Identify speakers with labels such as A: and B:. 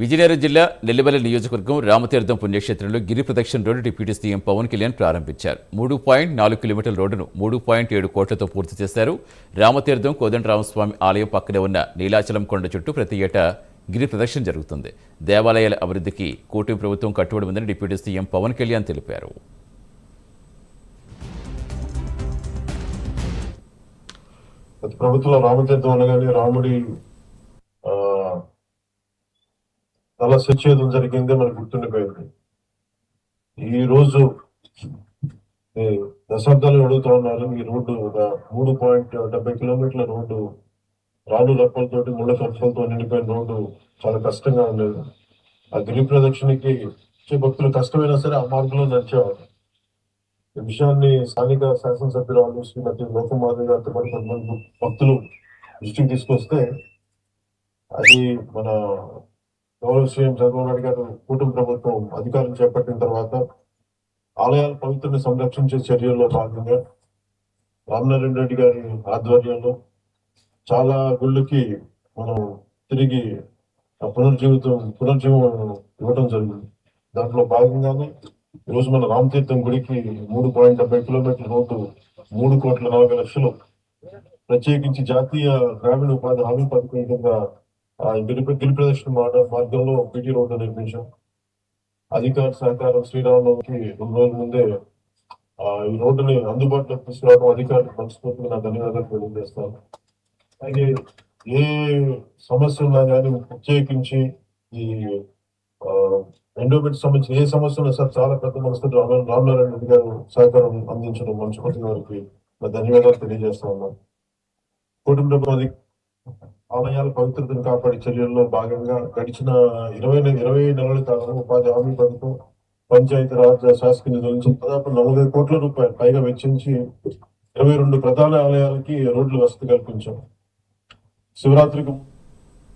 A: విజయనగరం జిల్లా నెల్లిమల నియోజకవర్గం రామతీర్థం పుణ్యక్షేత్రంలో గిరి ప్రదక్షిణ road deputy CM Pawan Kalyan ప్రారంభించారు. 3.4 కిలోమీటర్ల రోడ్డును 3.7 కోట్లతో పూర్తి చేశారు. రామతీర్థం కోదండరామస్వామి ఆలయం పక్కనే ఉన్న నీలాచలం కొండ చుట్టూ ప్రతి ఏటా గిరి ప్రదక్షిణ జరుగుతుంది. దేవాలయాల అభివృద్ధికి కూటమి ప్రభుత్వం కట్టుబడి ఉందని డిప్యూటీ సీఎం పవన్ కళ్యాణ్ తెలిపారు.
B: ప్రభుత్వం రామతీర్థం అనగానే రాముడి చాలా సచ్ఛేదం జరిగిందే మనకు గుర్తుండిపోయింది. ఈ రోజు దశాబ్దాలు అడుగుతా ఉన్నారు. ఈ రోడ్డు ఒక 3.70 కిలోమీటర్ల రోడ్డు రాళ్ళు రప్పలతోటి ముళ్ళ కప్పలతో నిండిపోయిన రోడ్డు చాలా కష్టంగా ఉండేది. ఆ గిరి ప్రదక్షిణకి వచ్చే భక్తులు కష్టమైనా సరే ఆ మార్గంలో నడిచేవారు. ఈ విషయాన్ని స్థానిక శాసనసభ్యురాలు శ్రీమతి లోకమాధవి గారితో పాటు కొంతమంది భక్తులు దృష్టికి తీసుకొస్తే అది మన గౌరవ సీఎం చంద్రబాబు నాయుడు గారు కూటమి ప్రభుత్వం అధికారం చేపట్టిన తర్వాత ఆలయాల పవిత్రని సంరక్షించే చర్యల్లో భాగంగా రామనారాయణ రెడ్డి గారి ఆధ్వర్యంలో చాలా గుళ్ళకి మనం తిరిగి పునర్జీవం ఇవ్వడం జరిగింది. దాంట్లో భాగంగానే ఈరోజు మన రామతీర్థం గుడికి 3.70 కిలోమీటర్ల రోడ్డు 3,40,00,000 ప్రత్యేకించి జాతీయ గ్రామీణ ఉపాధి హామీ పథకం కింద గిరి ప్రదక్షిణ మార్గంలో పిటి రోడ్డు నిర్మించాం. అధికార సహకారం శ్రీరామకి 2 రోజుల ముందే ఈ రోడ్డుని అందుబాటులోకి తీసుకురావడం అధికారులకు మనస్ఫూర్తిగా నా ధన్యవాదాలు తెలియజేస్తాను. అలాగే ఏ సమస్య ఉన్నా కానీ ప్రత్యేకించి ఈ ఎండోమెంట్ సంబంధించిన ఏ సమస్య ఉన్నా సార్ చాలా పెద్ద మనసుతో రామనారాయణ రెడ్డి గారు సహకారం అందించడం మనస్ఫూర్తి గారికి నా ధన్యవాదాలు తెలియజేస్తా ఉన్నాను. కూటమి ప్రభుత్వం ఆలయాల పవిత్రతను కాపాడే చర్యల్లో భాగంగా గడిచిన 20 నెలల కాలంలో ఉపాధి హామీ పథకం పంచాయతీ రాజ్ శాసక నిధుల నుంచి దాదాపు 40 కోట్ల రూపాయలు పైగా వెచ్చించి 22 ప్రధాన ఆలయాలకి రోడ్లు వసతి కల్పించాం. శివరాత్రికి